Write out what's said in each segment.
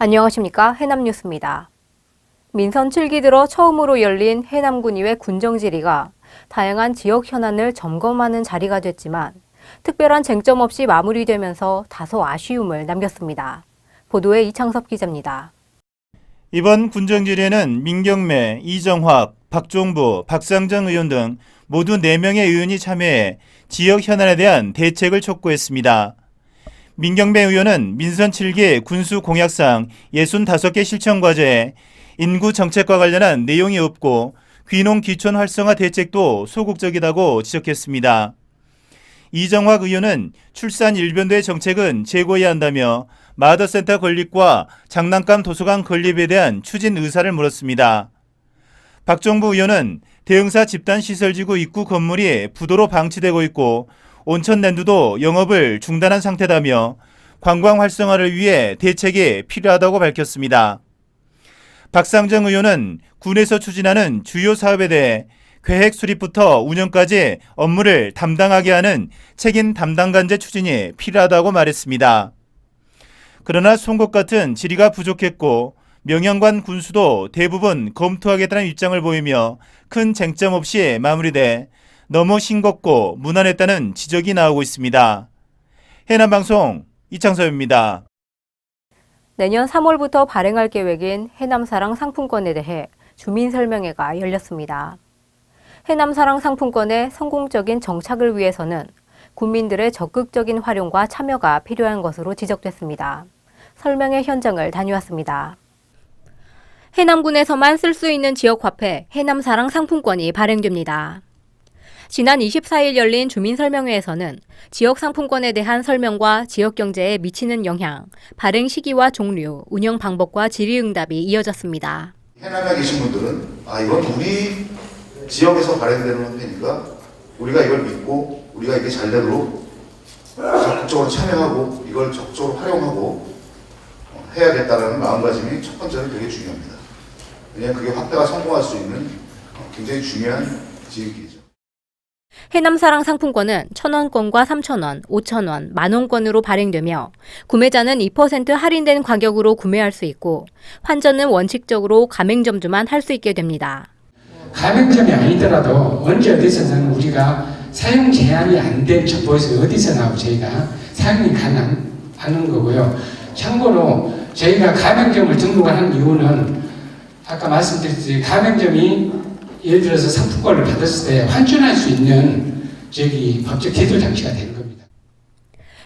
안녕하십니까. 해남뉴스입니다. 민선 7기 들어 처음으로 열린 해남군의회 군정질의가 다양한 지역 현안을 점검하는 자리가 됐지만 특별한 쟁점 없이 마무리되면서 다소 아쉬움을 남겼습니다. 보도에 이창섭 기자입니다. 이번 군정질의에는 민경매, 이정학, 박종부, 박상정 의원 등 모두 4명의 의원이 참여해 지역 현안에 대한 대책을 촉구했습니다. 민경매 의원은 민선 7기 군수 공약상 65개 실천과제에 인구 정책과 관련한 내용이 없고 귀농 귀촌 활성화 대책도 소극적이라고 지적했습니다. 이정학 의원은 출산 일변도의 정책은 재고해야 한다며 마더센터 건립과 장난감 도서관 건립에 대한 추진 의사를 물었습니다. 박종부 의원은 대흥사 집단시설지구 입구 건물이 부도로 방치되고 있고 온천랜드도 영업을 중단한 상태다며 관광 활성화를 위해 대책이 필요하다고 밝혔습니다. 박상정 의원은 군에서 추진하는 주요 사업에 대해 계획 수립부터 운영까지 업무를 담당하게 하는 책임 담당관제 추진이 필요하다고 말했습니다. 그러나 송곳 같은 질의가 부족했고 명령관 군수도 대부분 검토하겠다는 입장을 보이며 큰 쟁점 없이 마무리돼 너무 싱겁고 무난했다는 지적이 나오고 있습니다. 해남방송 이창섭입니다. 내년 3월부터 발행할 계획인 해남사랑 상품권에 대해 주민설명회가 열렸습니다. 해남사랑 상품권의 성공적인 정착을 위해서는 국민들의 적극적인 활용과 참여가 필요한 것으로 지적됐습니다. 설명회 현장을 다녀왔습니다. 해남군에서만 쓸 수 있는 지역화폐 해남사랑 상품권이 발행됩니다. 지난 24일 열린 주민설명회에서는 지역 상품권에 대한 설명과 지역 경제에 미치는 영향, 발행 시기와 종류, 운영 방법과 질의응답이 이어졌습니다. 해남에 계신 분들은 이건 우리 지역에서 발행되는 화폐니까 우리가 이걸 믿고 우리가 이게 잘 되도록 적극적으로 참여하고 이걸 적극적으로 활용하고 해야겠다는 마음가짐이 첫 번째로 되게 중요합니다. 왜냐하면 그게 화폐가 성공할 수 있는 굉장히 중요한 지름길이죠. 해남사랑 상품권은 1,000원권과 3,000원, 5,000원, 만원권으로 발행되며 구매자는 2% 할인된 가격으로 구매할 수 있고 환전은 원칙적으로 가맹점주만 할 수 있게 됩니다. 가맹점이 아니더라도 언제 어디서든 우리가 사용 제한이 안 된 첩보에서 어디서나 저희가 사용이 가능하는 거고요. 참고로 저희가 가맹점을 등록을 한 이유는 아까 말씀드렸듯이 가맹점이 예를 들어서 상품권을 받았을 때 환전할 수 있는 법적 제도 장치가 되는 겁니다.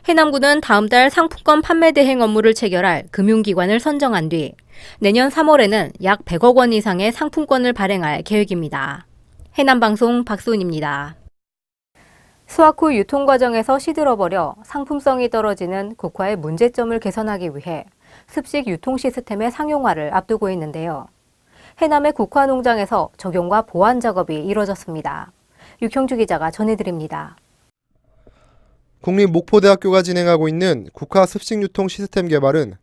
해남군은 다음 달 상품권 판매 대행 업무를 체결할 금융기관을 선정한 뒤 내년 3월에는 약 100억 원 이상의 상품권을 발행할 계획입니다. 해남방송 박수은입니다. 수확 후 유통 과정에서 시들어버려 상품성이 떨어지는 국화의 문제점을 개선하기 위해 습식 유통 시스템의 상용화를 앞두고 있는데요. 해남의 국화 농장에서 적용과 보완 작업이 이뤄졌습니다. 육형주 기자가 전해드립니다. 국립목포대학교가 진행하고 있는 국화 습식 유통 시스템 개발은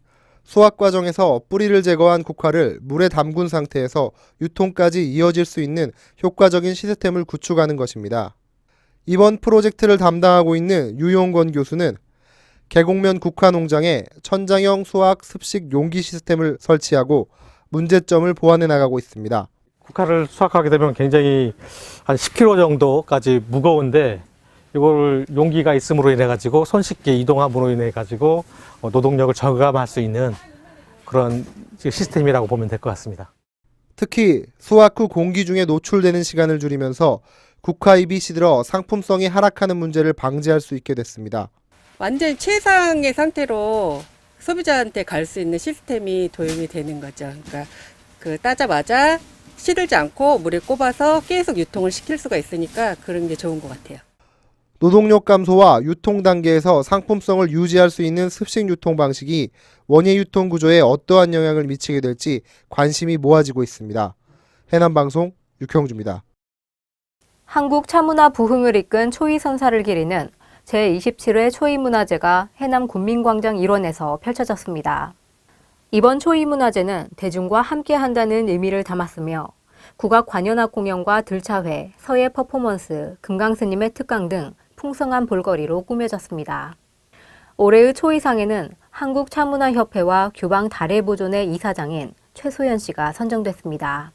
수확 과정에서 뿌리를 제거한 국화를 물에 담근 상태에서 유통까지 이어질 수 있는 효과적인 시스템을 구축하는 것입니다. 이번 프로젝트를 담당하고 있는 유용건 교수는 계곡면 국화 농장에 천장형 수확 습식 용기 시스템을 설치하고 문제점을 보완해 나가고 있습니다. 국화를 수확하게 되면 굉장히 한 10kg 정도까지 무거운데 이걸 용기가 있음으로 인해 가지고 손쉽게 이동함으로 인해 가지고 노동력을 절감할 수 있는 그런 시스템이라고 보면 될 것 같습니다. 특히 수확 후 공기 중에 노출되는 시간을 줄이면서 국화잎이 시들어 상품성이 하락하는 문제를 방지할 수 있게 됐습니다. 완전 최상의 상태로 소비자한테 갈 수 있는 시스템이 도입이 되는 거죠. 그러니까 따자마자 시들지 않고 물에 꼽아서 계속 유통을 시킬 수가 있으니까 그런 게 좋은 것 같아요. 노동력 감소와 유통 단계에서 상품성을 유지할 수 있는 습식 유통 방식이 원예 유통 구조에 어떠한 영향을 미치게 될지 관심이 모아지고 있습니다. 해남방송 육형주입니다. 한국 차문화 부흥을 이끈 초이선사를 기리는 제27회 초이문화제가 해남 군민광장 일원에서 펼쳐졌습니다. 이번 초이문화제는 대중과 함께한다는 의미를 담았으며 국악 관현악 공연과 들차회, 서예 퍼포먼스, 금강스님의 특강 등 풍성한 볼거리로 꾸며졌습니다. 올해의 초이상에는 한국차문화협회와 규방 다례보존의 이사장인 최소연 씨가 선정됐습니다.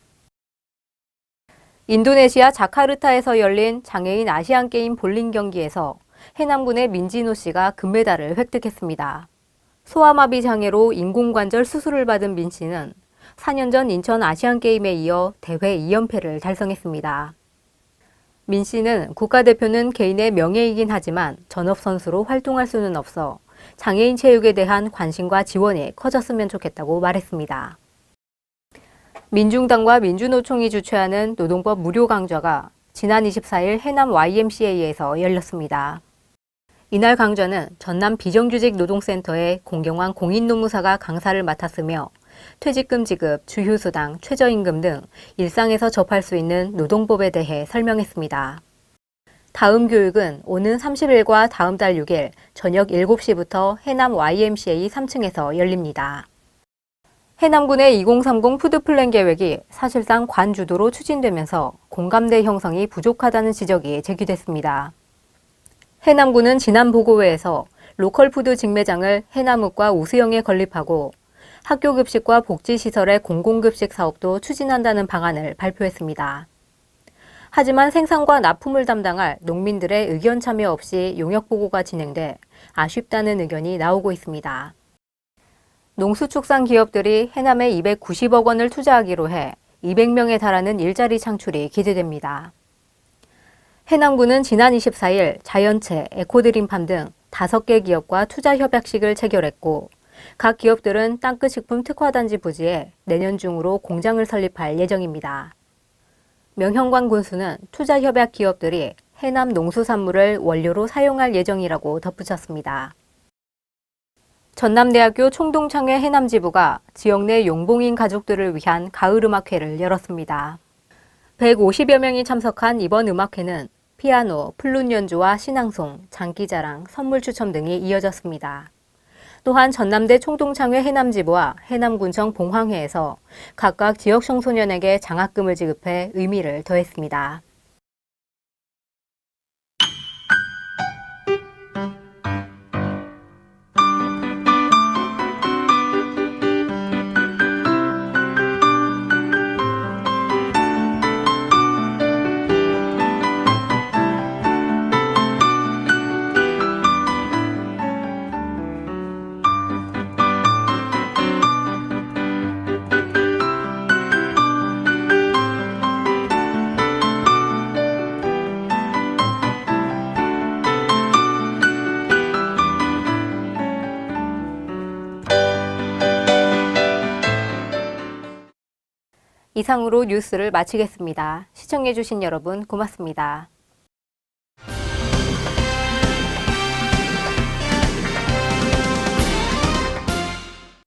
인도네시아 자카르타에서 열린 장애인 아시안게임 볼링 경기에서 해남군의 민진호 씨가 금메달을 획득했습니다. 소아마비 장애로 인공관절 수술을 받은 민 씨는 4년 전 인천 아시안게임에 이어 대회 2연패를 달성했습니다. 민 씨는 국가대표는 개인의 명예이긴 하지만 전업선수로 활동할 수는 없어 장애인 체육에 대한 관심과 지원이 커졌으면 좋겠다고 말했습니다. 민중당과 민주노총이 주최하는 노동법 무료 강좌가 지난 24일 해남 YMCA에서 열렸습니다. 이날 강좌는 전남 비정규직 노동센터의 공경환 공인노무사가 강사를 맡았으며 퇴직금 지급, 주휴수당, 최저임금 등 일상에서 접할 수 있는 노동법에 대해 설명했습니다. 다음 교육은 오는 30일과 다음 달 6일 저녁 7시부터 해남 YMCA 3층에서 열립니다. 해남군의 2030 푸드플랜 계획이 사실상 관주도로 추진되면서 공감대 형성이 부족하다는 지적이 제기됐습니다. 해남군은 지난 보고회에서 로컬푸드 직매장을 해남읍과 우수영에 건립하고 학교급식과 복지시설의 공공급식 사업도 추진한다는 방안을 발표했습니다. 하지만 생산과 납품을 담당할 농민들의 의견 참여 없이 용역보고가 진행돼 아쉽다는 의견이 나오고 있습니다. 농수축산 기업들이 해남에 290억 원을 투자하기로 해 200명에 달하는 일자리 창출이 기대됩니다. 해남군은 지난 24일 자연채, 에코드림팜 등 5개 기업과 투자 협약식을 체결했고 각 기업들은 땅끝식품 특화단지 부지에 내년 중으로 공장을 설립할 예정입니다. 명형관 군수는 투자 협약 기업들이 해남 농수산물을 원료로 사용할 예정이라고 덧붙였습니다. 전남대학교 총동창회 해남지부가 지역 내 용봉인 가족들을 위한 가을음악회를 열었습니다. 150여 명이 참석한 이번 음악회는 피아노, 플룻 연주와 신앙송, 장기자랑, 선물 추첨 등이 이어졌습니다. 또한 전남대 총동창회 해남지부와 해남군청 봉황회에서 각각 지역 청소년에게 장학금을 지급해 의미를 더했습니다. 이상으로 뉴스를 마치겠습니다. 시청해주신 여러분 고맙습니다.